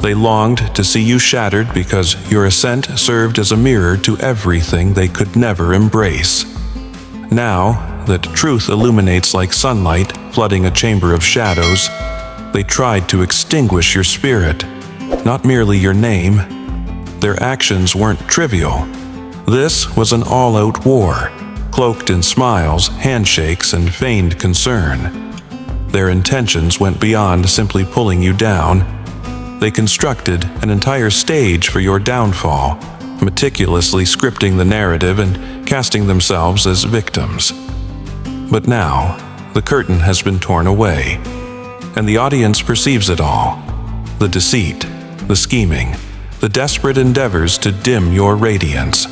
They longed to see you shattered because your ascent served as a mirror to everything they could never embrace. Now that truth illuminates like sunlight, flooding a chamber of shadows, they tried to extinguish your spirit, not merely your name. Their actions weren't trivial. This was an all-out war, cloaked in smiles, handshakes, and feigned concern. Their intentions went beyond simply pulling you down. They constructed an entire stage for your downfall, meticulously scripting the narrative and casting themselves as victims. But now, the curtain has been torn away, and the audience perceives it all. The deceit, the scheming, the desperate endeavors to dim your radiance.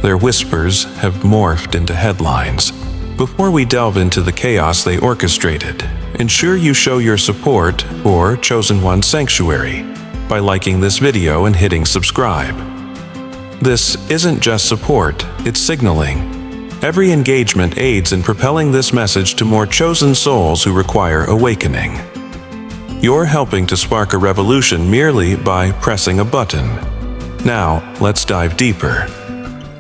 Their whispers have morphed into headlines. Before we delve into the chaos they orchestrated, ensure you show your support for Chosen One's Sanctuary by liking this video and hitting subscribe. This isn't just support, it's signaling. Every engagement aids in propelling this message to more chosen souls who require awakening. You're helping to spark a revolution merely by pressing a button. Now, let's dive deeper.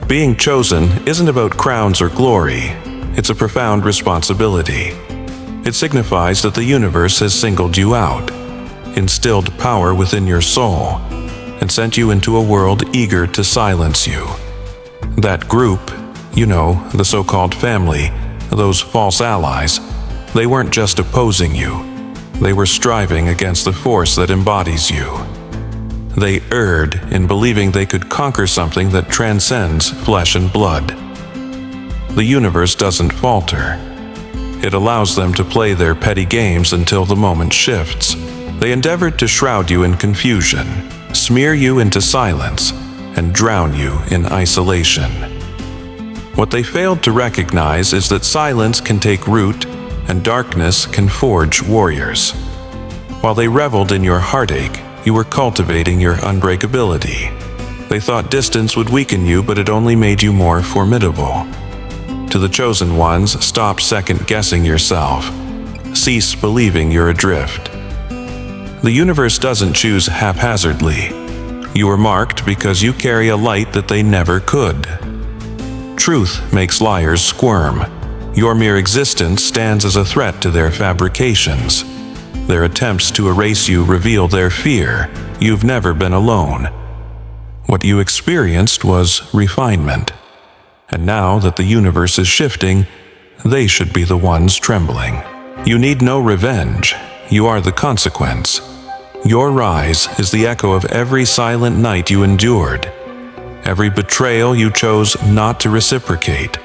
Being chosen isn't about crowns or glory. It's a profound responsibility. It signifies that the universe has singled you out, instilled power within your soul, and sent you into a world eager to silence you. That group, the so-called family, those false allies, they weren't just opposing you. They were striving against the force that embodies you. They erred in believing they could conquer something that transcends flesh and blood. The universe doesn't falter. It allows them to play their petty games until the moment shifts. They endeavored to shroud you in confusion, smear you into silence, and drown you in isolation. What they failed to recognize is that silence can take root and darkness can forge warriors. While they reveled in your heartache, you were cultivating your unbreakability. They thought distance would weaken you, but it only made you more formidable. To the chosen ones, stop second-guessing yourself. Cease believing you're adrift. The universe doesn't choose haphazardly. You are marked because you carry a light that they never could. Truth makes liars squirm. Your mere existence stands as a threat to their fabrications. Their attempts to erase you reveal their fear. You've never been alone. What you experienced was refinement. And now that the universe is shifting, they should be the ones trembling. You need no revenge. You are the consequence. Your rise is the echo of every silent night you endured, every betrayal you chose not to reciprocate,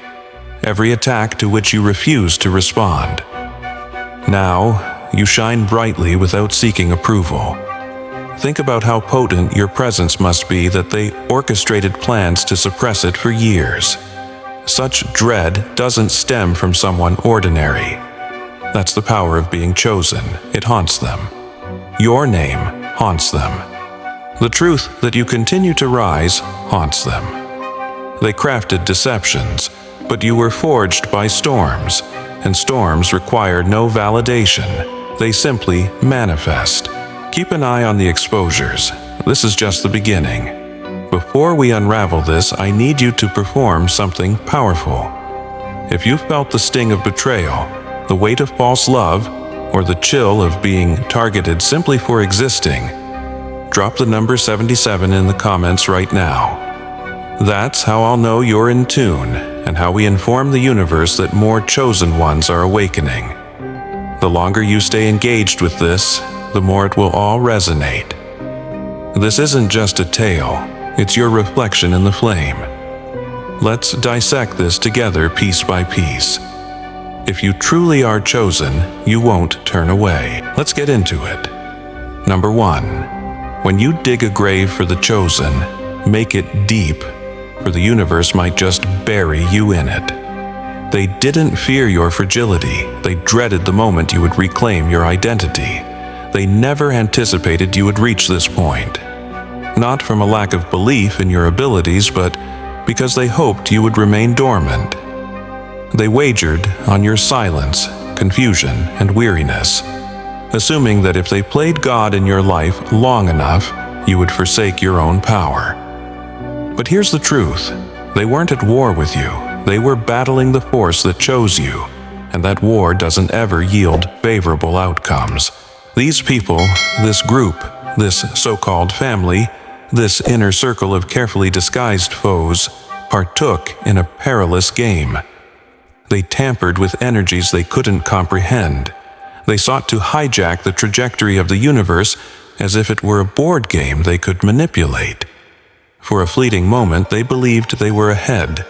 every attack to which you refused to respond. Now, you shine brightly without seeking approval. Think about how potent your presence must be that they orchestrated plans to suppress it for years. Such dread doesn't stem from someone ordinary. That's the power of being chosen. It haunts them. Your name haunts them. The truth that you continue to rise haunts them. They crafted deceptions, but you were forged by storms, and storms require no validation. They simply manifest. Keep an eye on the exposures. This is just the beginning. Before we unravel this, I need you to perform something powerful. If you felt the sting of betrayal, the weight of false love, or the chill of being targeted simply for existing, drop the number 77 in the comments right now. That's how I'll know you're in tune, and how we inform the universe that more chosen ones are awakening. The longer you stay engaged with this, the more it will all resonate. This isn't just a tale, it's your reflection in the flame. Let's dissect this together piece by piece. If you truly are chosen, you won't turn away. Let's get into it. Number 1. When you dig a grave for the chosen, make it deep, for the universe might just bury you in it. They didn't fear your fragility. They dreaded the moment you would reclaim your identity. They never anticipated you would reach this point. Not from a lack of belief in your abilities, but because they hoped you would remain dormant. They wagered on your silence, confusion, and weariness. assuming that if they played God in your life long enough, you would forsake your own power. But here's the truth. They weren't at war with you. They were battling the force that chose you, and that war doesn't ever yield favorable outcomes. These people, this group, this so-called family, this inner circle of carefully disguised foes, partook in a perilous game. They tampered with energies they couldn't comprehend. They sought to hijack the trajectory of the universe as if it were a board game they could manipulate. For a fleeting moment, they believed they were ahead.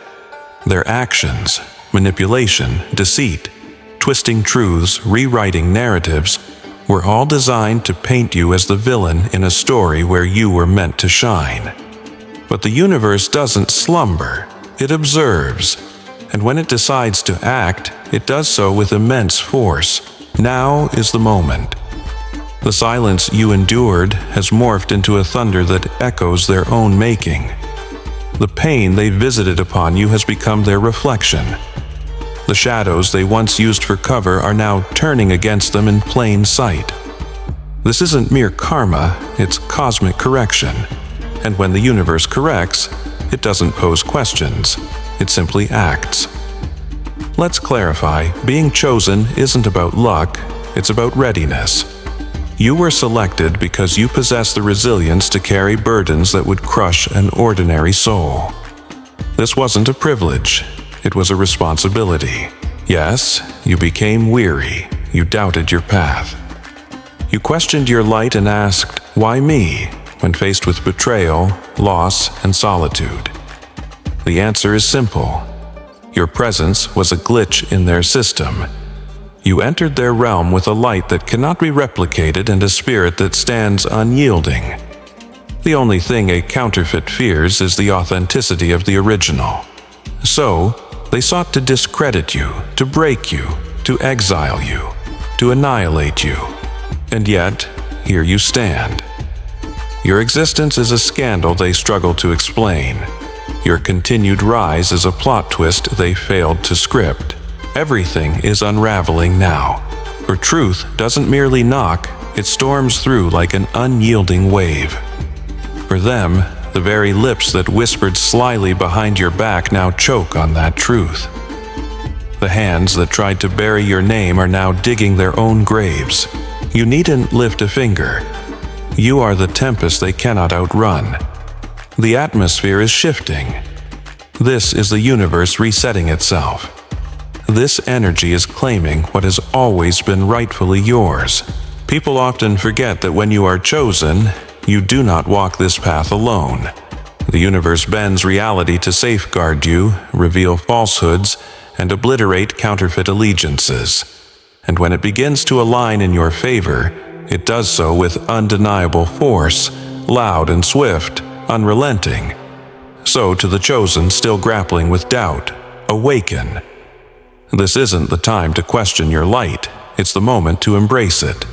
Their actions, manipulation, deceit, twisting truths, rewriting narratives, were all designed to paint you as the villain in a story where you were meant to shine. But the universe doesn't slumber, it observes. And when it decides to act, it does so with immense force. Now is the moment. The silence you endured has morphed into a thunder that echoes their own making. The pain they visited upon you has become their reflection. The shadows they once used for cover are now turning against them in plain sight. This isn't mere karma, it's cosmic correction. And when the universe corrects, it doesn't pose questions, it simply acts. Let's clarify, being chosen isn't about luck, it's about readiness. You were selected because you possess the resilience to carry burdens that would crush an ordinary soul. This wasn't a privilege, it was a responsibility. Yes, you became weary, you doubted your path. You questioned your light and asked, "Why me?" when faced with betrayal, loss, and solitude. The answer is simple. Your presence was a glitch in their system. You entered their realm with a light that cannot be replicated and a spirit that stands unyielding. The only thing a counterfeit fears is the authenticity of the original. So, they sought to discredit you, to break you, to exile you, to annihilate you. And yet, here you stand. Your existence is a scandal they struggle to explain. Your continued rise is a plot twist they failed to script. Everything is unraveling now, for truth doesn't merely knock, it storms through like an unyielding wave. For them, the very lips that whispered slyly behind your back now choke on that truth. The hands that tried to bury your name are now digging their own graves. You needn't lift a finger. You are the tempest they cannot outrun. The atmosphere is shifting. This is the universe resetting itself. This energy is claiming what has always been rightfully yours. People often forget that when you are chosen, you do not walk this path alone. The universe bends reality to safeguard you, reveal falsehoods, and obliterate counterfeit allegiances. And when it begins to align in your favor, it does so with undeniable force, loud and swift, unrelenting. So to the chosen still grappling with doubt, awaken. This isn't the time to question your light, it's the moment to embrace it.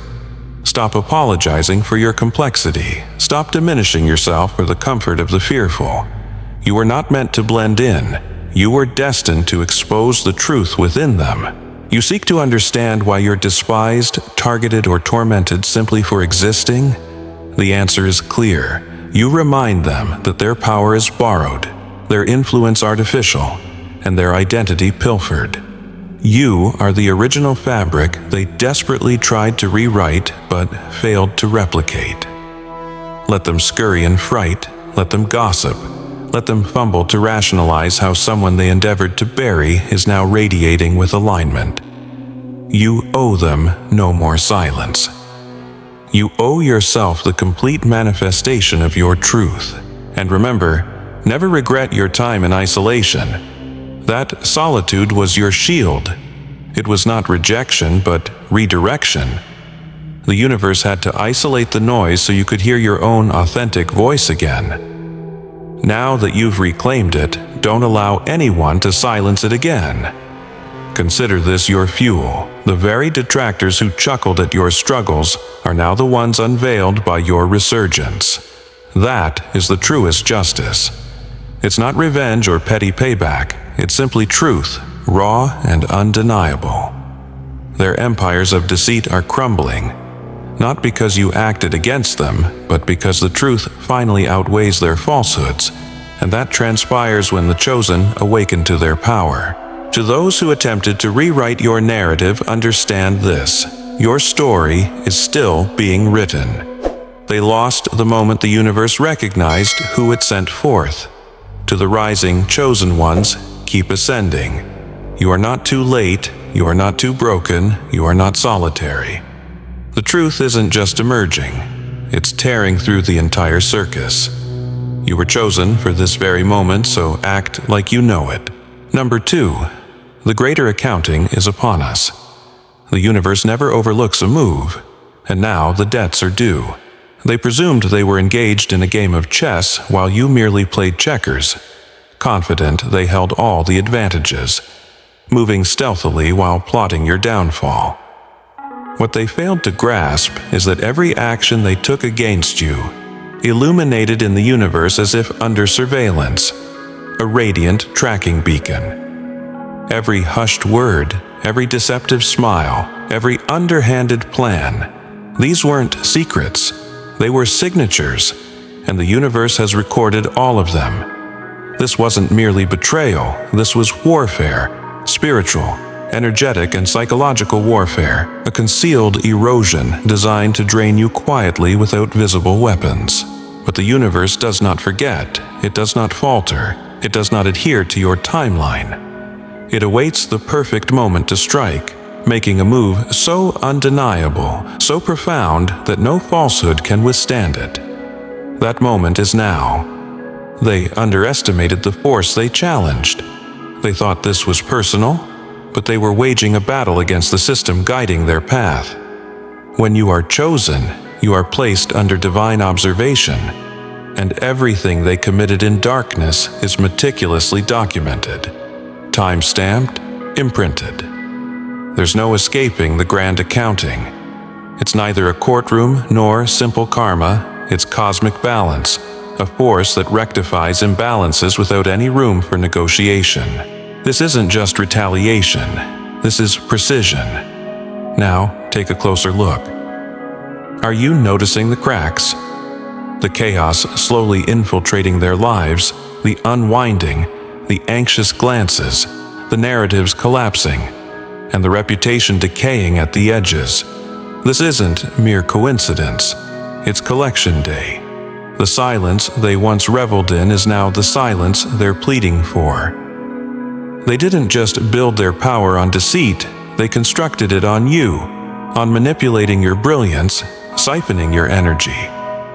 Stop apologizing for your complexity. Stop diminishing yourself for the comfort of the fearful. You were not meant to blend in. You were destined to expose the truth within them. You seek to understand why you're despised, targeted, or tormented simply for existing? The answer is clear. You remind them that their power is borrowed, their influence artificial, and their identity pilfered. You are the original fabric they desperately tried to rewrite but failed to replicate. Let them scurry in fright, let them gossip, let them fumble to rationalize how someone they endeavored to bury is now radiating with alignment. You owe them no more silence. You owe yourself the complete manifestation of your truth. And remember, never regret your time in isolation. That solitude was your shield. It was not rejection, but redirection. The universe had to isolate the noise so you could hear your own authentic voice again. Now that you've reclaimed it, don't allow anyone to silence it again. Consider this your fuel. The very detractors who chuckled at your struggles are now the ones unveiled by your resurgence. That is the truest justice. It's not revenge or petty payback. It's simply truth, raw and undeniable. Their empires of deceit are crumbling. not because you acted against them, but because the truth finally outweighs their falsehoods, and that transpires when the chosen awaken to their power. To those who attempted to rewrite your narrative, understand this: your story is still being written. They lost the moment the universe recognized who it sent forth. To the rising chosen ones, keep ascending. You are not too late, you are not too broken, you are not solitary. The truth isn't just emerging, it's tearing through the entire circus. You were chosen for this very moment, so act like you know it. Number 2, the greater accounting is upon us. The universe never overlooks a move, and now the debts are due. They presumed they were engaged in a game of chess while you merely played checkers, confident they held all the advantages, moving stealthily while plotting your downfall. What they failed to grasp is that every action they took against you illuminated in the universe as if under surveillance, a radiant tracking beacon. Every hushed word, every deceptive smile, every underhanded plan, these weren't secrets, they were signatures, and the universe has recorded all of them. This wasn't merely betrayal, this was warfare, spiritual, energetic, and psychological warfare, a concealed erosion designed to drain you quietly without visible weapons. But the universe does not forget, it does not falter, it does not adhere to your timeline. It awaits the perfect moment to strike, making a move so undeniable, so profound that no falsehood can withstand it. That moment is now. They underestimated the force they challenged. They thought this was personal, but they were waging a battle against the system guiding their path. When you are chosen, you are placed under divine observation, and everything they committed in darkness is meticulously documented, time-stamped, imprinted. There's no escaping the grand accounting. It's neither a courtroom nor simple karma, it's cosmic balance, a force that rectifies imbalances without any room for negotiation. This isn't just retaliation, this is precision. Now, take a closer look. Are you noticing the cracks? The chaos slowly infiltrating their lives, the unwinding, the anxious glances, the narratives collapsing, and the reputation decaying at the edges. This isn't mere coincidence, it's collection day. The silence they once reveled in is now the silence they're pleading for. They didn't just build their power on deceit, they constructed it on you, on manipulating your brilliance, siphoning your energy,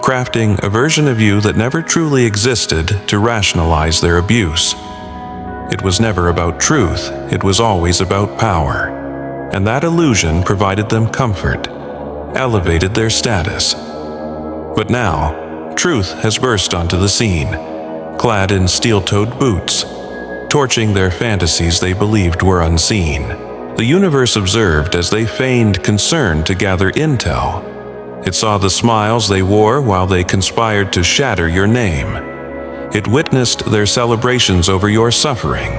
crafting a version of you that never truly existed to rationalize their abuse. It was never about truth, it was always about power. And that illusion provided them comfort, elevated their status. But now, truth has burst onto the scene, clad in steel-toed boots, torching their fantasies they believed were unseen. The universe observed as they feigned concern to gather intel. It saw the smiles they wore while they conspired to shatter your name. It witnessed their celebrations over your suffering,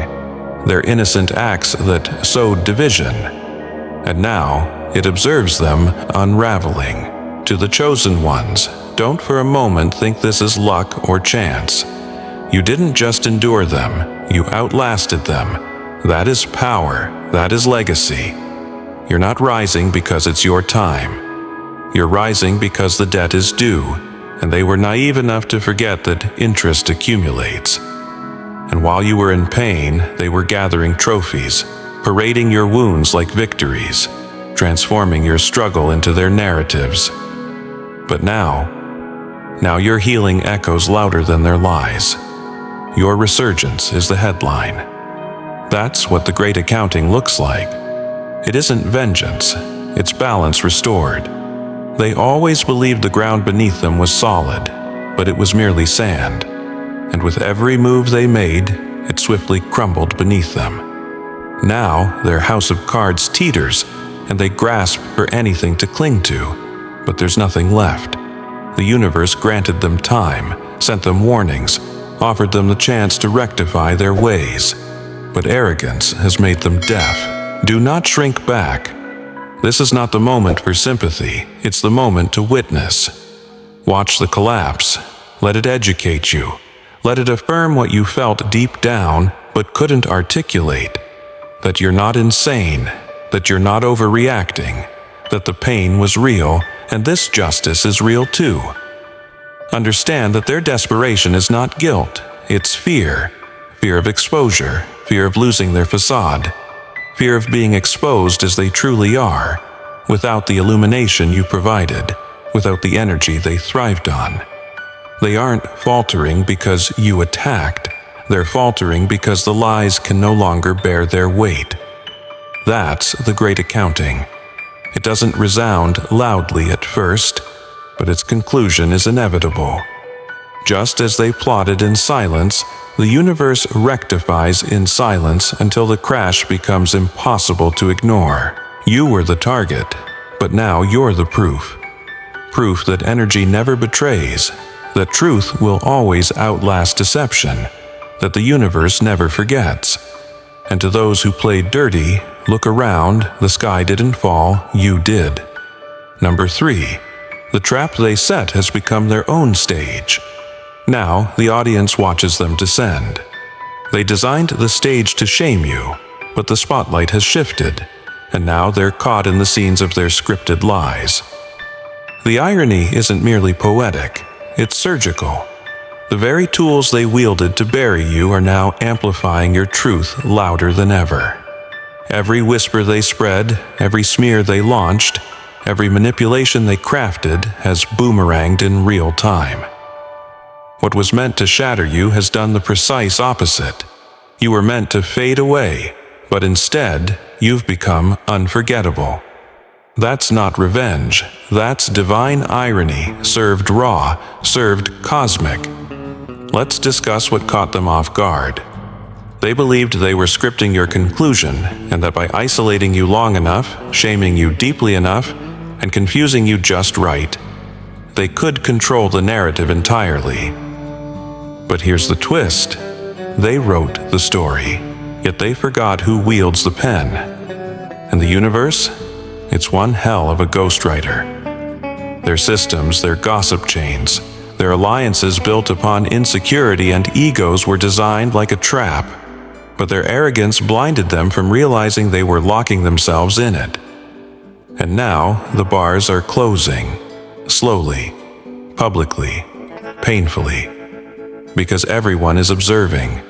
their innocent acts that sowed division. And now, it observes them unraveling. To the chosen ones, don't for a moment think this is luck or chance. You didn't just endure them, you outlasted them. That is power, that is legacy. You're not rising because it's your time. You're rising because the debt is due, and they were naive enough to forget that interest accumulates. And while you were in pain, they were gathering trophies, parading your wounds like victories, transforming your struggle into their narratives. But now your healing echoes louder than their lies. Your resurgence is the headline. That's what the great accounting looks like. It isn't vengeance, it's balance restored. They always believed the ground beneath them was solid, but it was merely sand. And with every move they made, it swiftly crumbled beneath them. Now, their house of cards teeters, and they grasp for anything to cling to, but there's nothing left. The universe granted them time, sent them warnings, offered them the chance to rectify their ways. But arrogance has made them deaf. Do not shrink back. This is not the moment for sympathy, it's the moment to witness. Watch the collapse. Let it educate you. Let it affirm what you felt deep down but couldn't articulate. That you're not insane, that you're not overreacting, that the pain was real, and this justice is real too. Understand that their desperation is not guilt, it's fear. Fear of exposure, fear of losing their facade, fear of being exposed as they truly are, without the illumination you provided, without the energy they thrived on. They aren't faltering because you attacked, they're faltering because the lies can no longer bear their weight. That's the great accounting. It doesn't resound loudly at first, but its conclusion is inevitable. Just as they plotted in silence, the universe rectifies in silence until the crash becomes impossible to ignore. You were the target, but now you're the proof. Proof that energy never betrays, that truth will always outlast deception, that the universe never forgets. And to those who played dirty, look around, the sky didn't fall, you did. Number 3. The trap they set has become their own stage. Now, the audience watches them descend. They designed the stage to shame you, but the spotlight has shifted, and now they're caught in the scenes of their scripted lies. The irony isn't merely poetic, it's surgical. The very tools they wielded to bury you are now amplifying your truth louder than ever. Every whisper they spread, every smear they launched, every manipulation they crafted has boomeranged in real time. What was meant to shatter you has done the precise opposite. You were meant to fade away, but instead, you've become unforgettable. That's not revenge, that's divine irony, served raw, served cosmic. Let's discuss what caught them off guard. They believed they were scripting your conclusion, and that by isolating you long enough, shaming you deeply enough, and confusing you just right, they could control the narrative entirely. But here's the twist. They wrote the story, yet they forgot who wields the pen. And the universe? It's one hell of a ghostwriter. Their systems, their gossip chains, their alliances built upon insecurity and egos were designed like a trap, but their arrogance blinded them from realizing they were locking themselves in it. And now the bars are closing, slowly, publicly, painfully, because everyone is observing.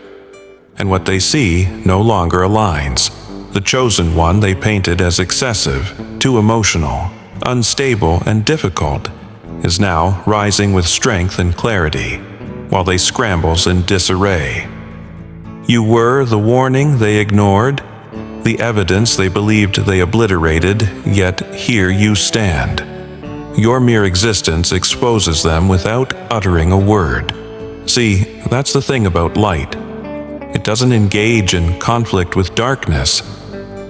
And what they see no longer aligns. The chosen one they painted as excessive, too emotional, unstable, and difficult is now rising with strength and clarity, while they scrambles in disarray. You were the warning they ignored, the evidence they believed they obliterated, yet here you stand. Your mere existence exposes them without uttering a word. See, that's the thing about light. It doesn't engage in conflict with darkness.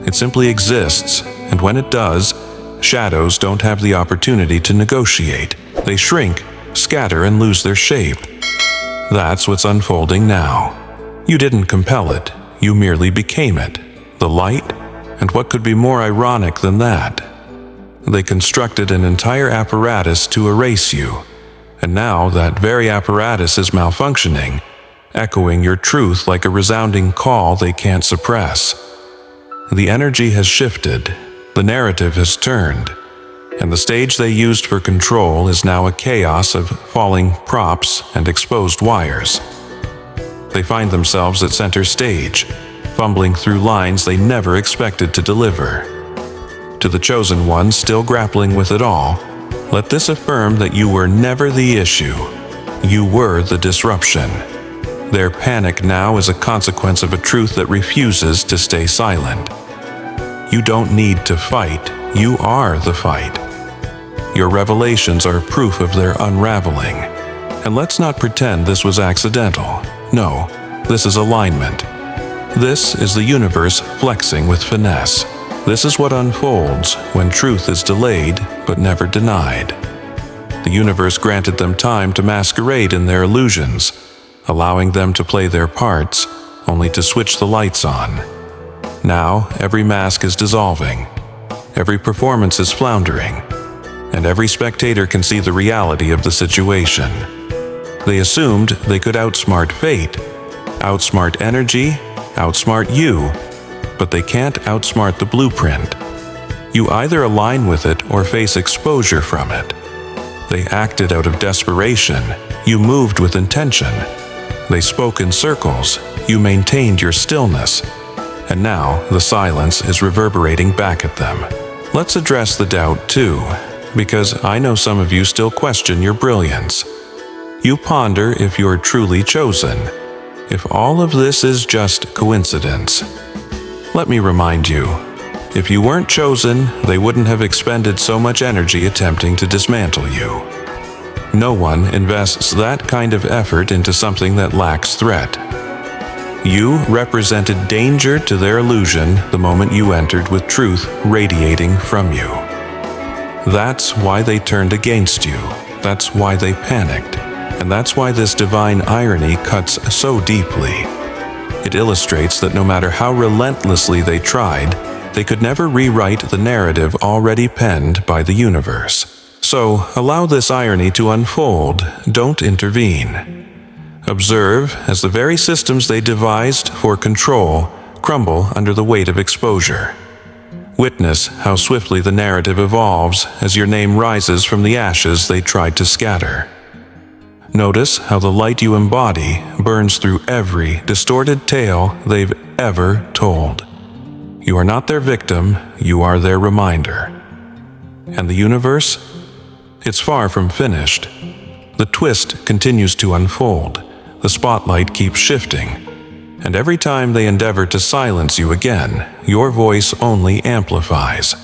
It simply exists, and when it does, shadows don't have the opportunity to negotiate. They shrink, scatter, and lose their shape. That's what's unfolding now. You didn't compel it, you merely became it. The light? And what could be more ironic than that? They constructed an entire apparatus to erase you, and now that very apparatus is malfunctioning, echoing your truth like a resounding call they can't suppress. The energy has shifted, the narrative has turned, and the stage they used for control is now a chaos of falling props and exposed wires. They find themselves at center stage, fumbling through lines they never expected to deliver. To the chosen ones still grappling with it all, let this affirm that you were never the issue. You were the disruption. Their panic now is a consequence of a truth that refuses to stay silent. You don't need to fight, you are the fight. Your revelations are proof of their unraveling. And let's not pretend this was accidental. No, this is alignment. This is the universe flexing with finesse. This is what unfolds when truth is delayed but never denied. The universe granted them time to masquerade in their illusions, allowing them to play their parts, only to switch the lights on. Now, every mask is dissolving. every performance is floundering, and every spectator can see the reality of the situation. They assumed they could outsmart fate, outsmart energy, outsmart you, but they can't outsmart the blueprint. You either align with it or face exposure from it. They acted out of desperation. You moved with intention. They spoke in circles. You maintained your stillness. And now the silence is reverberating back at them. Let's address the doubt too, because I know some of you still question your brilliance. You ponder if you're truly chosen, if all of this is just coincidence. Let me remind you, if you weren't chosen, they wouldn't have expended so much energy attempting to dismantle you. No one invests that kind of effort into something that lacks threat. You represented danger to their illusion the moment you entered with truth radiating from you. That's why they turned against you. That's why they panicked. And that's why this divine irony cuts so deeply. It illustrates that no matter how relentlessly they tried, they could never rewrite the narrative already penned by the universe. So, allow this irony to unfold. Don't intervene. Observe as the very systems they devised for control crumble under the weight of exposure. Witness how swiftly the narrative evolves as your name rises from the ashes they tried to scatter. Notice how the light you embody burns through every distorted tale they've ever told. You are not their victim, you are their reminder. And the universe? It's far from finished. The twist continues to unfold. The spotlight keeps shifting. And every time they endeavor to silence you again, your voice only amplifies.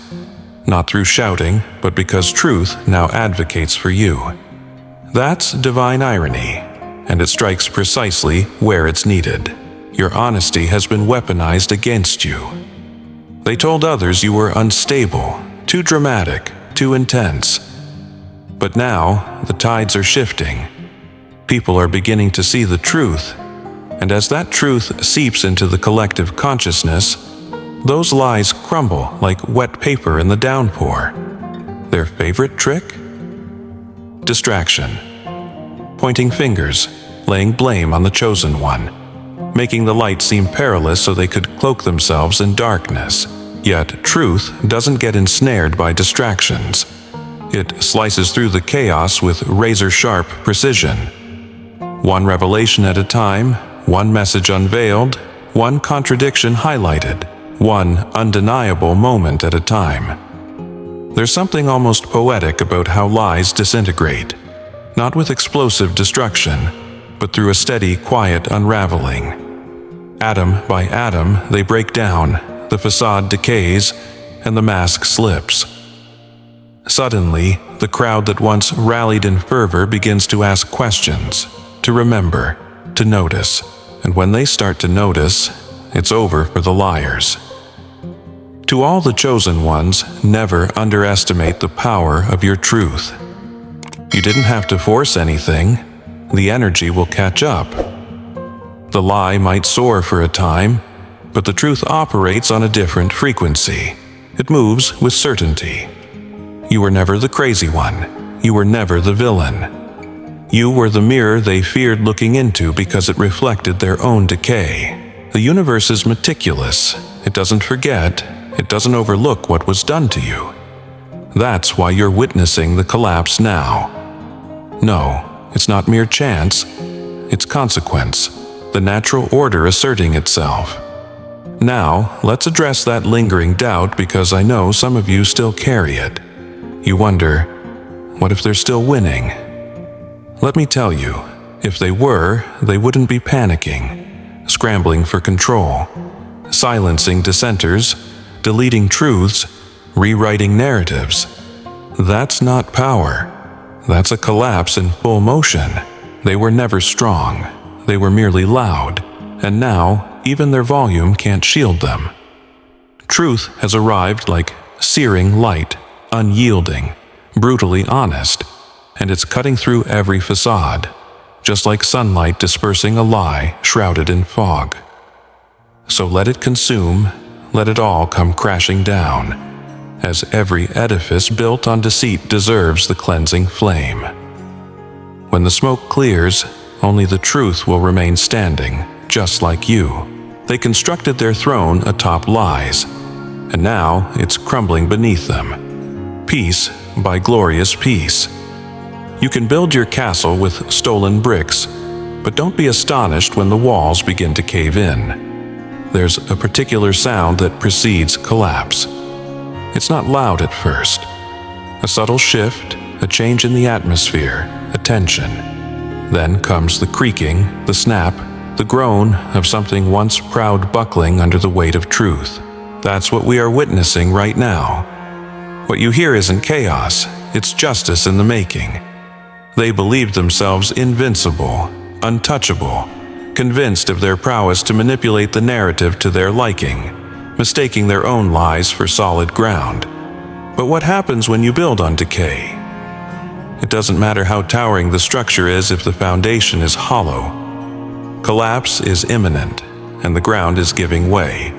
Not through shouting, but because truth now advocates for you. That's divine irony, and it strikes precisely where it's needed. Your honesty has been weaponized against you. They told others you were unstable, too dramatic, too intense. But now, the tides are shifting. People are beginning to see the truth, and as that truth seeps into the collective consciousness, those lies crumble like wet paper in the downpour. Their favorite trick? Distraction. Pointing fingers, laying blame on the chosen one, making the light seem perilous so they could cloak themselves in darkness. Yet truth doesn't get ensnared by distractions. It slices through the chaos with razor-sharp precision. One revelation at a time, one message unveiled, one contradiction highlighted, one undeniable moment at a time. There's something almost poetic about how lies disintegrate, not with explosive destruction, but through a steady, quiet unraveling. Atom by atom, they break down, the facade decays, and the mask slips. Suddenly, the crowd that once rallied in fervor begins to ask questions, to remember, to notice, and when they start to notice, it's over for the liars. To all the chosen ones, never underestimate the power of your truth. You didn't have to force anything. The energy will catch up. The lie might soar for a time, but the truth operates on a different frequency. It moves with certainty. You were never the crazy one. You were never the villain. You were the mirror they feared looking into because it reflected their own decay. The universe is meticulous. It doesn't forget. It doesn't overlook what was done to you. That's why you're witnessing the collapse now. No, it's not mere chance. It's consequence, the natural order asserting itself. Now, let's address that lingering doubt because I know some of you still carry it. You wonder, what if they're still winning? Let me tell you, if they were, they wouldn't be panicking, scrambling for control, silencing dissenters, deleting truths, rewriting narratives. That's not power. That's a collapse in full motion. They were never strong. They were merely loud, and now even their volume can't shield them. Truth has arrived like searing light, unyielding, brutally honest, and it's cutting through every facade, just like sunlight dispersing a lie shrouded in fog. So let it consume, let it all come crashing down, as every edifice built on deceit deserves the cleansing flame. When the smoke clears, only the truth will remain standing, just like you. They constructed their throne atop lies, and now it's crumbling beneath them, piece by glorious piece. You can build your castle with stolen bricks, but don't be astonished when the walls begin to cave in. There's a particular sound that precedes collapse. It's not loud at first. A subtle shift, a change in the atmosphere, a tension. Then comes the creaking, the snap, the groan of something once proud buckling under the weight of truth. That's what we are witnessing right now. What you hear isn't chaos, it's justice in the making. They believed themselves invincible, untouchable, convinced of their prowess to manipulate the narrative to their liking, mistaking their own lies for solid ground. But what happens when you build on decay? It doesn't matter how towering the structure is if the foundation is hollow. Collapse is imminent, and the ground is giving way.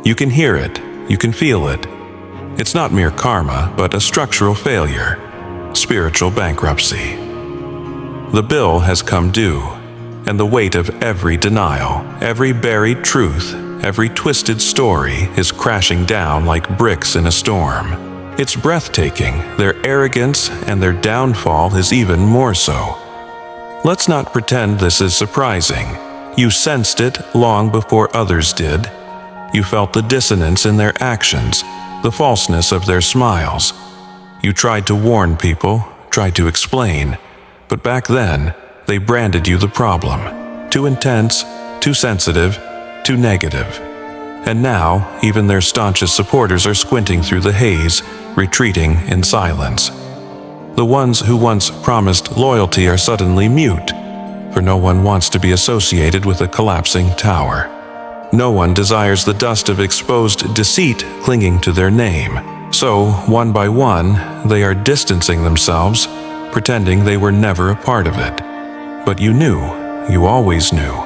You can hear it, you can feel it. It's not mere karma, but a structural failure, spiritual bankruptcy. The bill has come due, and the weight of every denial, every buried truth, every twisted story is crashing down like bricks in a storm. It's breathtaking, their arrogance and their downfall is even more so. Let's not pretend this is surprising. You sensed it long before others did. You felt the dissonance in their actions, the falseness of their smiles. You tried to warn people, tried to explain, but back then, they branded you the problem. Too intense, too sensitive, too negative. And now, even their staunchest supporters are squinting through the haze, retreating in silence. The ones who once promised loyalty are suddenly mute, for no one wants to be associated with a collapsing tower. No one desires the dust of exposed deceit clinging to their name. So, one by one, they are distancing themselves, pretending they were never a part of it. But you knew, you always knew.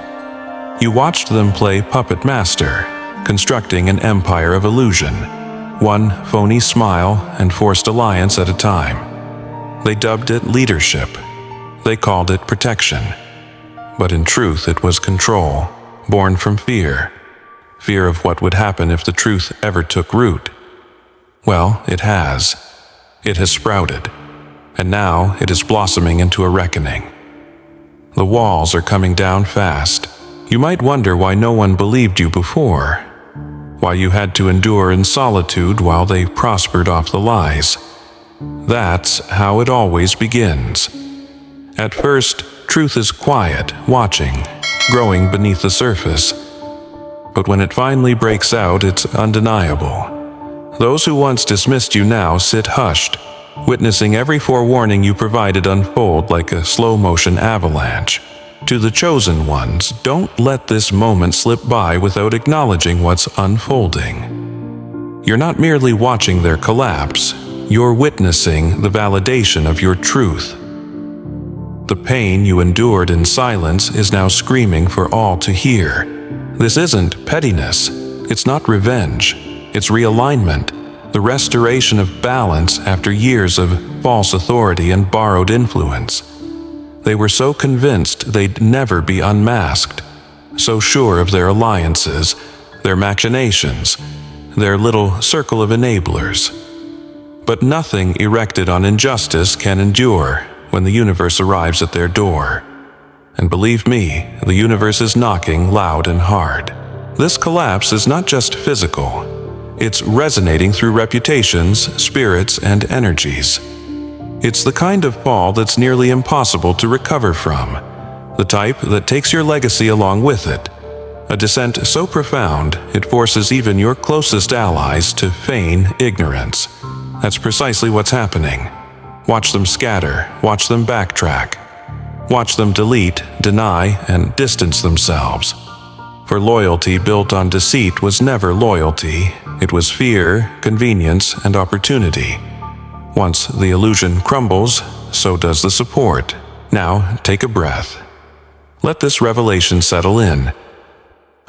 You watched them play puppet master, constructing an empire of illusion, one phony smile and forced alliance at a time. They dubbed it leadership. They called it protection. But in truth, it was control, born from fear. Fear of what would happen if the truth ever took root. Well, it has. It has sprouted. And now it is blossoming into a reckoning. The walls are coming down fast. You might wonder why no one believed you before. Why you had to endure in solitude while they prospered off the lies. That's how it always begins. At first, truth is quiet, watching, growing beneath the surface. But when it finally breaks out, it's undeniable. Those who once dismissed you now sit hushed, witnessing every forewarning you provided unfold like a slow-motion avalanche. To the chosen ones, don't let this moment slip by without acknowledging what's unfolding. You're not merely watching their collapse. You're witnessing the validation of your truth. The pain you endured in silence is now screaming for all to hear. This isn't pettiness. It's not revenge. It's realignment, the restoration of balance after years of false authority and borrowed influence. They were so convinced they'd never be unmasked, so sure of their alliances, their machinations, their little circle of enablers. But nothing erected on injustice can endure when the universe arrives at their door. And believe me, the universe is knocking loud and hard. This collapse is not just physical. It's resonating through reputations, spirits, and energies. It's the kind of fall that's nearly impossible to recover from, the type that takes your legacy along with it. A descent so profound, it forces even your closest allies to feign ignorance. That's precisely what's happening. Watch them scatter, watch them backtrack. Watch them delete, deny, and distance themselves. For loyalty built on deceit was never loyalty. It was fear, convenience, and opportunity. Once the illusion crumbles, so does the support. Now, take a breath. Let this revelation settle in.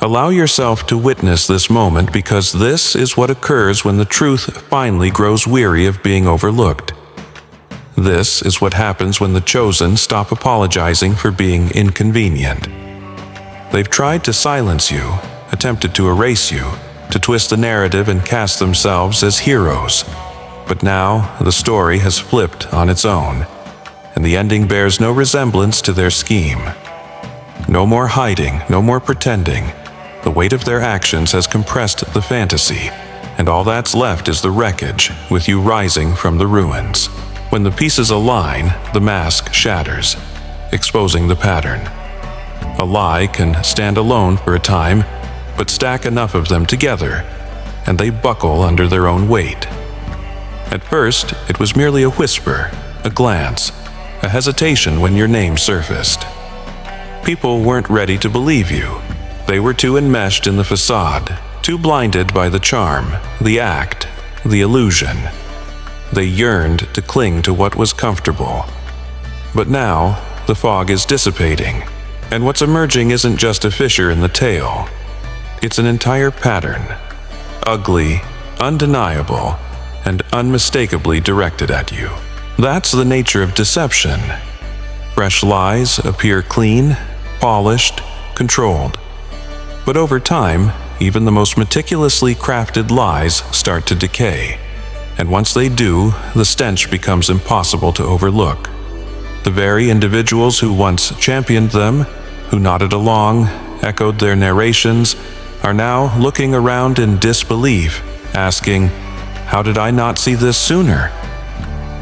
Allow yourself to witness this moment, because this is what occurs when the truth finally grows weary of being overlooked. This is what happens when the chosen stop apologizing for being inconvenient. They've tried to silence you, attempted to erase you, to twist the narrative and cast themselves as heroes. But now the story has flipped on its own, and the ending bears no resemblance to their scheme. No more hiding, no more pretending. The weight of their actions has compressed the fantasy, and all that's left is the wreckage, with you rising from the ruins. When the pieces align, the mask shatters, exposing the pattern. A lie can stand alone for a time, but stack enough of them together, and they buckle under their own weight. At first, it was merely a whisper, a glance, a hesitation when your name surfaced. People weren't ready to believe you. They were too enmeshed in the facade, too blinded by the charm, the act, the illusion. They yearned to cling to what was comfortable. But now, the fog is dissipating, and what's emerging isn't just a fissure in the tale. It's an entire pattern, ugly, undeniable, and unmistakably directed at you. That's the nature of deception. Fresh lies appear clean, polished, controlled. But over time, even the most meticulously crafted lies start to decay. And once they do, the stench becomes impossible to overlook. The very individuals who once championed them, who nodded along, echoed their narrations, are now looking around in disbelief, asking, "How did I not see this sooner?"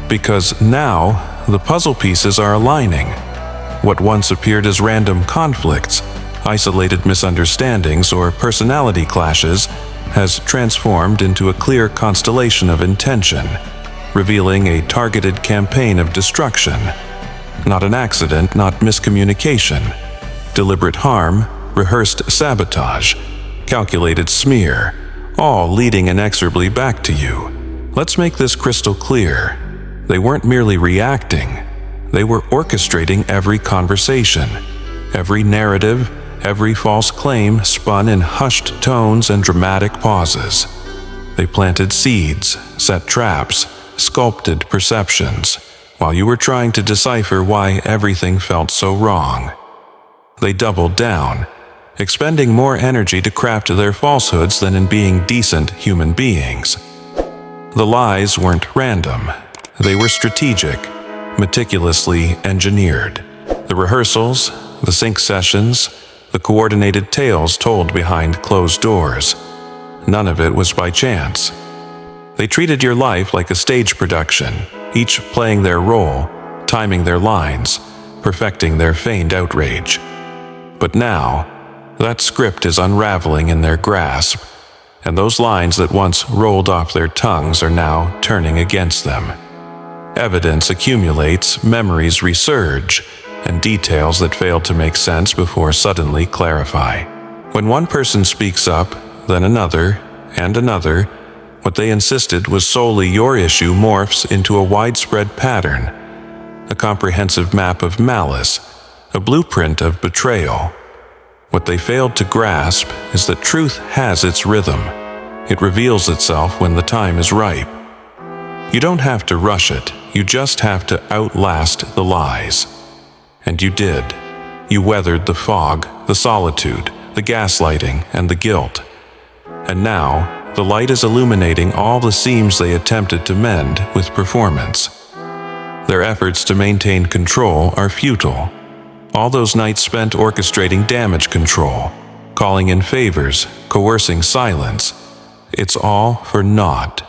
Because now, the puzzle pieces are aligning. What once appeared as random conflicts, isolated misunderstandings, or personality clashes has transformed into a clear constellation of intention, revealing a targeted campaign of destruction. Not an accident, not miscommunication. Deliberate harm, rehearsed sabotage, calculated smear, all leading inexorably back to you. Let's make this crystal clear. They weren't merely reacting. They were orchestrating every conversation, every narrative, every false claim spun in hushed tones and dramatic pauses. They planted seeds, set traps, sculpted perceptions, while you were trying to decipher why everything felt so wrong. They doubled down, expending more energy to craft their falsehoods than in being decent human beings. The lies weren't random. They were strategic, meticulously engineered. The rehearsals, the sync sessions, the coordinated tales told behind closed doors. None of it was by chance. They treated your life like a stage production, each playing their role, timing their lines, perfecting their feigned outrage. But now, that script is unraveling in their grasp, and those lines that once rolled off their tongues are now turning against them. Evidence accumulates, memories resurge, and details that failed to make sense before suddenly clarify. When one person speaks up, then another, and another, what they insisted was solely your issue morphs into a widespread pattern, a comprehensive map of malice, a blueprint of betrayal. What they failed to grasp is that truth has its rhythm. It reveals itself when the time is ripe. You don't have to rush it, you just have to outlast the lies. And you did. You weathered the fog, the solitude, the gaslighting, and the guilt. And now, the light is illuminating all the seams they attempted to mend with performance. Their efforts to maintain control are futile. All those nights spent orchestrating damage control, calling in favors, coercing silence, it's all for naught.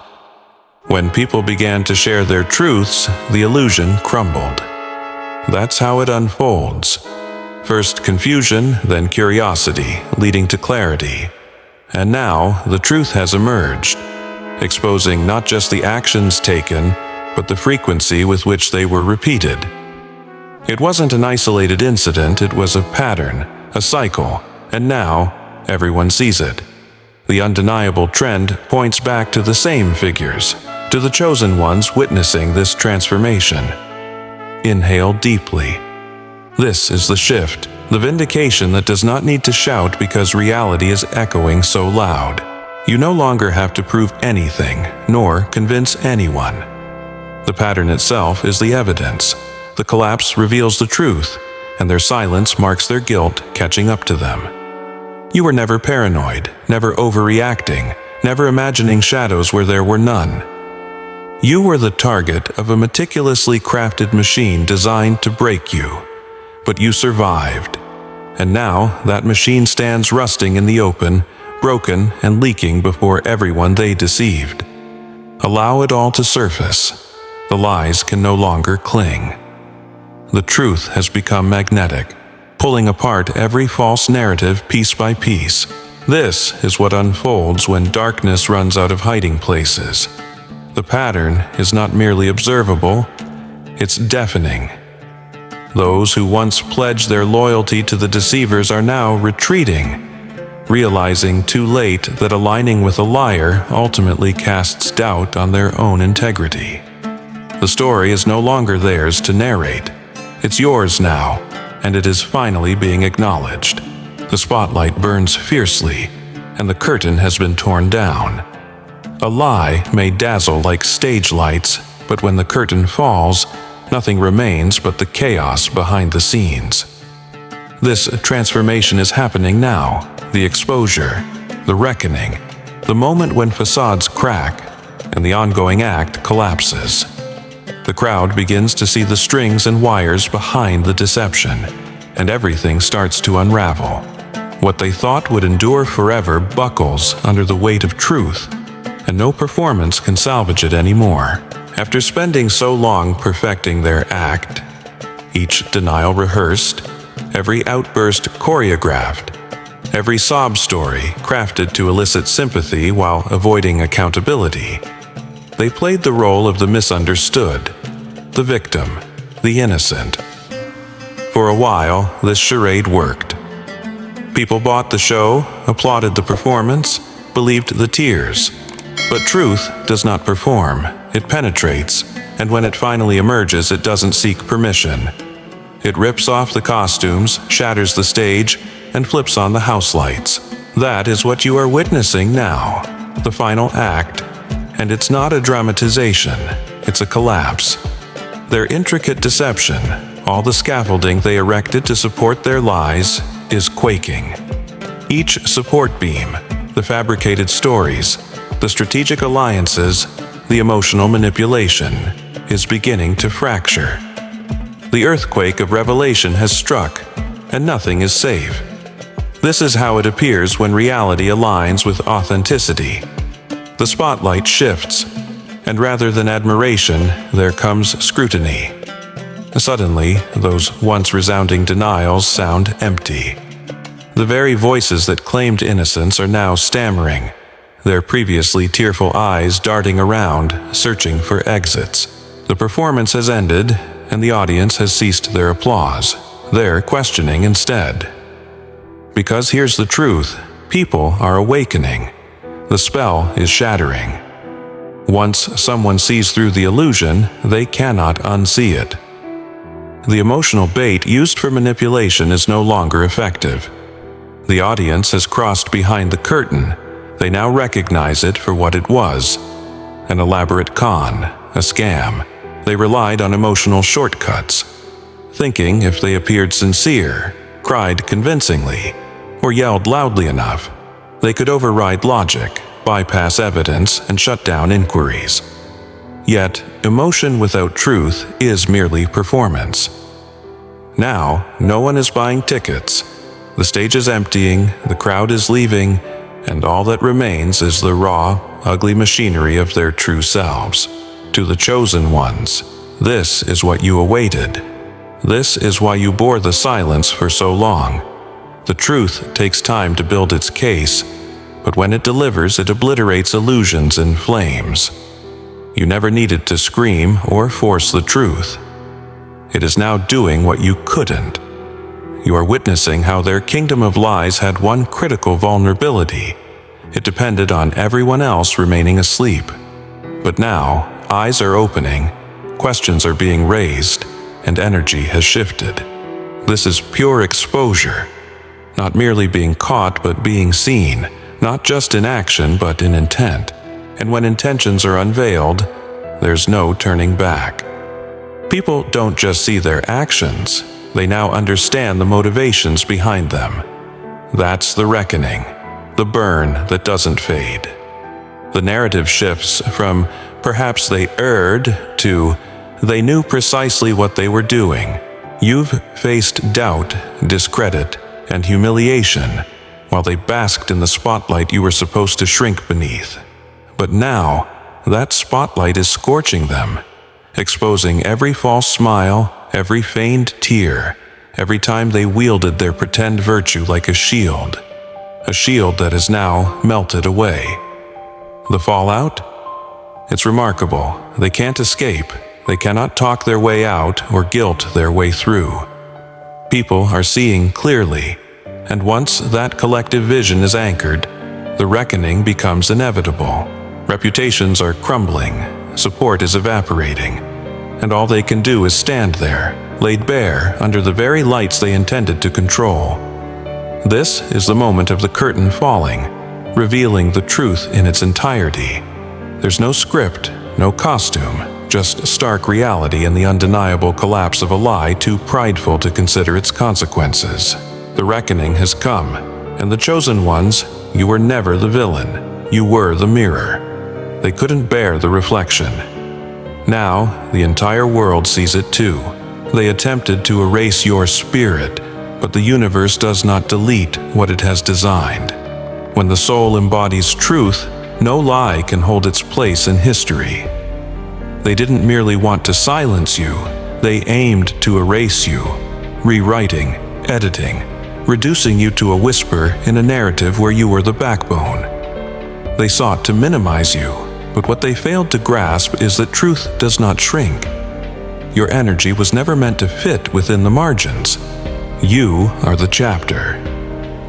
When people began to share their truths, the illusion crumbled. That's how it unfolds. First confusion, then curiosity, leading to clarity. And now the truth has emerged, exposing not just the actions taken, but the frequency with which they were repeated. It wasn't an isolated incident, it was a pattern, a cycle, and now everyone sees it. The undeniable trend points back to the same figures, to the chosen ones witnessing this transformation. Inhale deeply. This is the shift, The vindication that does not need to shout because reality is echoing so loud. You no longer have to prove anything, nor convince anyone. The pattern itself is the evidence. The collapse reveals the truth, and their silence marks their guilt catching up to them. You were never paranoid, never overreacting, never imagining shadows where there were none. You were the target of a meticulously crafted machine designed to break you. But you survived. And now that machine stands rusting in the open, broken and leaking before everyone they deceived. Allow it all to surface. The lies can no longer cling. The truth has become magnetic, pulling apart every false narrative piece by piece. This is what unfolds when darkness runs out of hiding places. The pattern is not merely observable, it's deafening. Those who once pledged their loyalty to the deceivers are now retreating, realizing too late that aligning with a liar ultimately casts doubt on their own integrity. The story is no longer theirs to narrate. It's yours now, and it is finally being acknowledged. The spotlight burns fiercely, and the curtain has been torn down. A lie may dazzle like stage lights, but when the curtain falls, nothing remains but the chaos behind the scenes. This transformation is happening now, the exposure, the reckoning, the moment when facades crack and the ongoing act collapses. The crowd begins to see the strings and wires behind the deception, and everything starts to unravel. What they thought would endure forever buckles under the weight of truth, and no performance can salvage it anymore. After spending so long perfecting their act, each denial rehearsed, every outburst choreographed, every sob story crafted to elicit sympathy while avoiding accountability, they played the role of the misunderstood, the victim, the innocent. For a while, this charade worked. People bought the show, applauded the performance, believed the tears. But truth does not perform. It penetrates, and when it finally emerges, it doesn't seek permission. It rips off the costumes, shatters the stage, and flips on the house lights. That is what you are witnessing now, the final act. And it's not a dramatization, it's a collapse. Their intricate deception, all the scaffolding they erected to support their lies, is quaking. Each support beam, the fabricated stories, the strategic alliances, the emotional manipulation, is beginning to fracture. The earthquake of revelation has struck, and nothing is safe. This is how it appears when reality aligns with authenticity. The spotlight shifts, and rather than admiration, there comes scrutiny. Suddenly, those once resounding denials sound empty. The very voices that claimed innocence are now stammering, their previously tearful eyes darting around, searching for exits. The performance has ended, and the audience has ceased their applause. They're questioning instead. Because here's the truth, people are awakening. The spell is shattering. Once someone sees through the illusion, they cannot unsee it. The emotional bait used for manipulation is no longer effective. The audience has crossed behind the curtain. They now recognize it for what it was: an elaborate con, a scam. They relied on emotional shortcuts, thinking if they appeared sincere, cried convincingly, or yelled loudly enough, they could override logic, bypass evidence, and shut down inquiries. Yet, emotion without truth is merely performance. Now, no one is buying tickets. The stage is emptying, the crowd is leaving, and all that remains is the raw, ugly machinery of their true selves. To the chosen ones, this is what you awaited. This is why you bore the silence for so long. The truth takes time to build its case, but when it delivers, it obliterates illusions in flames. You never needed to scream or force the truth. It is now doing what you couldn't. You are witnessing how their kingdom of lies had one critical vulnerability. It depended on everyone else remaining asleep. But now, eyes are opening, questions are being raised, and energy has shifted. This is pure exposure. Not merely being caught, but being seen, not just in action, but in intent. And when intentions are unveiled, there's no turning back. People don't just see their actions, they now understand the motivations behind them. That's the reckoning, the burn that doesn't fade. The narrative shifts from perhaps they erred to they knew precisely what they were doing. You've faced doubt, discredit, and humiliation while they basked in the spotlight you were supposed to shrink beneath. But now, that spotlight is scorching them, exposing every false smile, every feigned tear, every time they wielded their pretend virtue like a shield that is now melted away. The fallout? It's remarkable. They can't escape. They cannot talk their way out or guilt their way through. People are seeing clearly, and once that collective vision is anchored, the reckoning becomes inevitable. Reputations are crumbling, support is evaporating, and all they can do is stand there, laid bare under the very lights they intended to control. This is the moment of the curtain falling, revealing the truth in its entirety. There's no script, no costume, just stark reality and the undeniable collapse of a lie too prideful to consider its consequences. The reckoning has come, and the chosen ones, you were never the villain, you were the mirror. They couldn't bear the reflection. Now, the entire world sees it too. They attempted to erase your spirit, but the universe does not delete what it has designed. When the soul embodies truth, no lie can hold its place in history. They didn't merely want to silence you, they aimed to erase you, rewriting, editing, reducing you to a whisper in a narrative where you were the backbone. They sought to minimize you, but what they failed to grasp is that truth does not shrink. Your energy was never meant to fit within the margins. You are the chapter.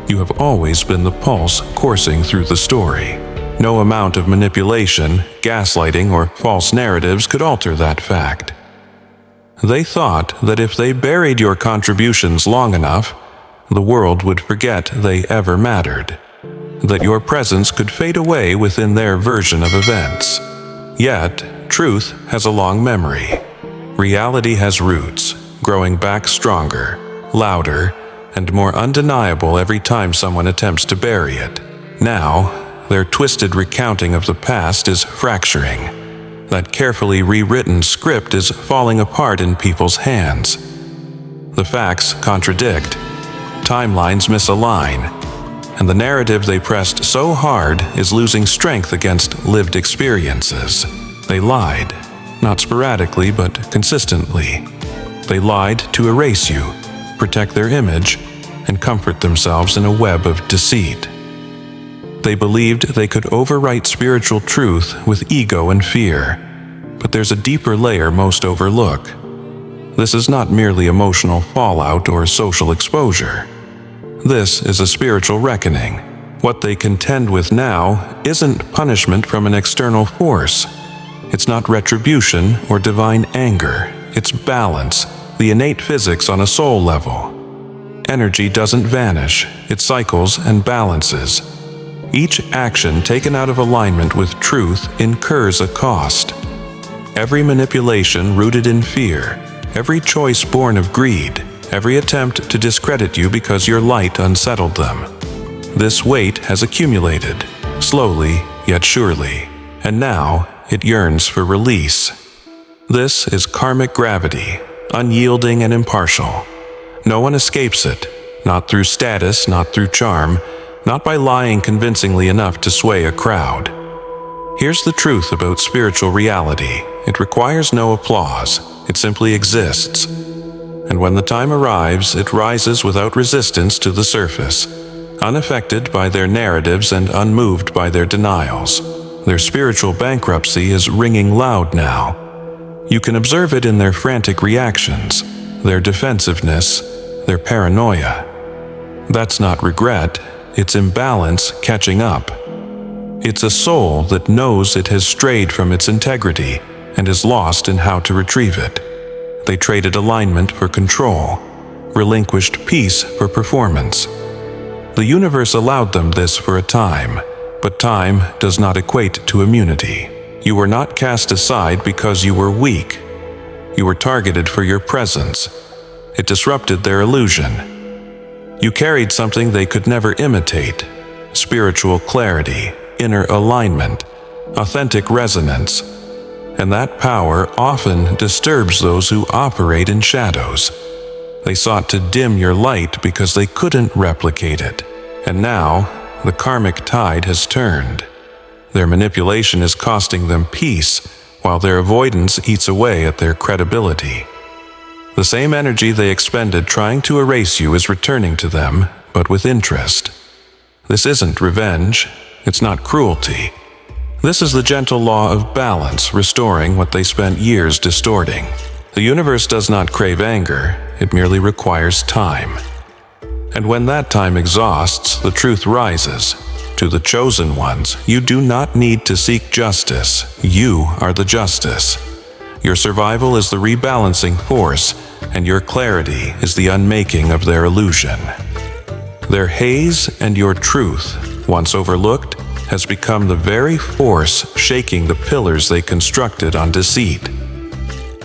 You have always been the pulse coursing through the story. No amount of manipulation, gaslighting, or false narratives could alter that fact. They thought that if they buried your contributions long enough, the world would forget they ever mattered, that your presence could fade away within their version of events. Yet, truth has a long memory. Reality has roots, growing back stronger, louder, and more undeniable every time someone attempts to bury it. Now, their twisted recounting of the past is fracturing. That carefully rewritten script is falling apart in people's hands. The facts contradict, timelines misalign, and the narrative they pressed so hard is losing strength against lived experiences. They lied, not sporadically but consistently. They lied to erase you, protect their image, and comfort themselves in a web of deceit. They believed they could overwrite spiritual truth with ego and fear, but there's a deeper layer most overlook. This is not merely emotional fallout or social exposure. This is a spiritual reckoning. What they contend with now isn't punishment from an external force. It's not retribution or divine anger. It's balance, the innate physics on a soul level. Energy doesn't vanish, it cycles and balances. Each action taken out of alignment with truth incurs a cost. Every manipulation rooted in fear, every choice born of greed, every attempt to discredit you because your light unsettled them. This weight has accumulated, slowly yet surely, and now it yearns for release. This is karmic gravity, unyielding and impartial. No one escapes it, not through status, not through charm, not by lying convincingly enough to sway a crowd. Here's the truth about spiritual reality. It requires no applause. It simply exists. And when the time arrives, it rises without resistance to the surface, unaffected by their narratives and unmoved by their denials. Their spiritual bankruptcy is ringing loud now. You can observe it in their frantic reactions, their defensiveness, their paranoia. That's not regret. It's imbalance catching up. It's a soul that knows it has strayed from its integrity and is lost in how to retrieve it. They traded alignment for control, relinquished peace for performance. The universe allowed them this for a time, but time does not equate to immunity. You were not cast aside because you were weak. You were targeted for your presence. It disrupted their illusion. You carried something they could never imitate: spiritual clarity, inner alignment, authentic resonance. And that power often disturbs those who operate in shadows. They sought to dim your light because they couldn't replicate it. And now, the karmic tide has turned. Their manipulation is costing them peace, while their avoidance eats away at their credibility. The same energy they expended trying to erase you is returning to them, but with interest. This isn't revenge. It's not cruelty. This is the gentle law of balance, restoring what they spent years distorting. The universe does not crave anger, it merely requires time. And when that time exhausts, the truth rises. To the chosen ones, you do not need to seek justice. You are the justice. Your survival is the rebalancing force, and your clarity is the unmaking of their illusion. Their haze and your truth, once overlooked, has become the very force shaking the pillars they constructed on deceit.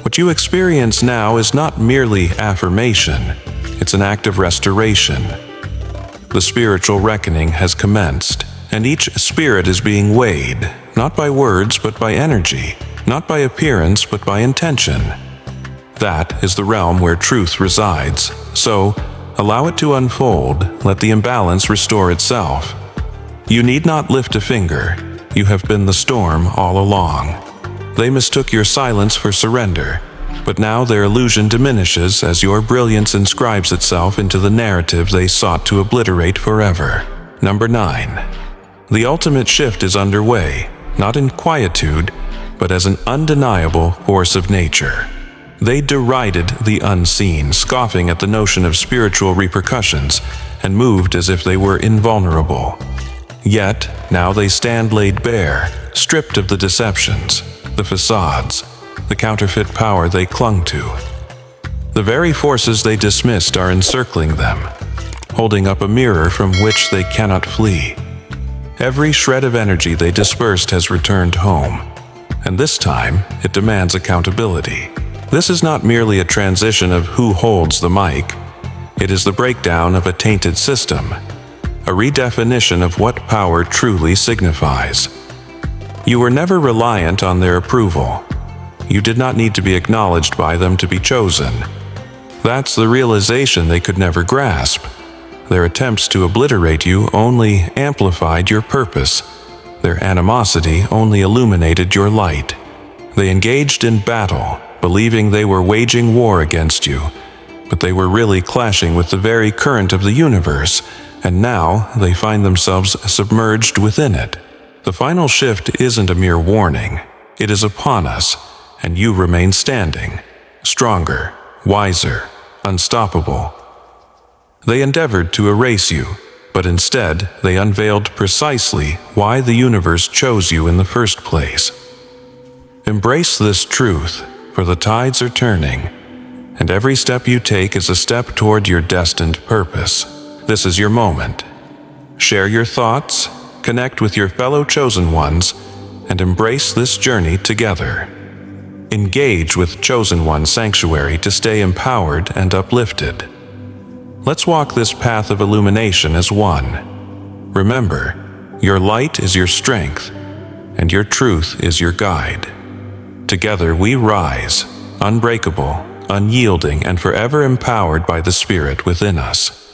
What you experience now is not merely affirmation, it's an act of restoration. The spiritual reckoning has commenced, and each spirit is being weighed, not by words but by energy, not by appearance but by intention. That is the realm where truth resides, so allow it to unfold, let the imbalance restore itself. You need not lift a finger, you have been the storm all along. They mistook your silence for surrender, but now their illusion diminishes as your brilliance inscribes itself into the narrative they sought to obliterate forever. Number 9. The ultimate shift is underway, not in quietude, but as an undeniable force of nature. They derided the unseen, scoffing at the notion of spiritual repercussions, and moved as if they were invulnerable. Yet, now they stand laid bare, stripped of the deceptions, the facades, the counterfeit power they clung to. The very forces they dismissed are encircling them, holding up a mirror from which they cannot flee. Every shred of energy they dispersed has returned home, and this time it demands accountability. This is not merely a transition of who holds the mic. It is the breakdown of a tainted system, a redefinition of what power truly signifies. You were never reliant on their approval. You did not need to be acknowledged by them to be chosen. That's the realization they could never grasp. Their attempts to obliterate you only amplified your purpose. Their animosity only illuminated your light. They engaged in battle, believing they were waging war against you, but they were really clashing with the very current of the universe, and now they find themselves submerged within it. The final shift isn't a mere warning. It is upon us, and you remain standing, stronger, wiser, unstoppable. They endeavored to erase you, but instead they unveiled precisely why the universe chose you in the first place. Embrace this truth, for the tides are turning, and every step you take is a step toward your destined purpose. This is your moment. Share your thoughts, connect with your fellow chosen ones, and embrace this journey together. Engage with Chosen One Sanctuary to stay empowered and uplifted. Let's walk this path of illumination as one. Remember, your light is your strength, and your truth is your guide. Together we rise, unbreakable, unyielding, and forever empowered by the Spirit within us.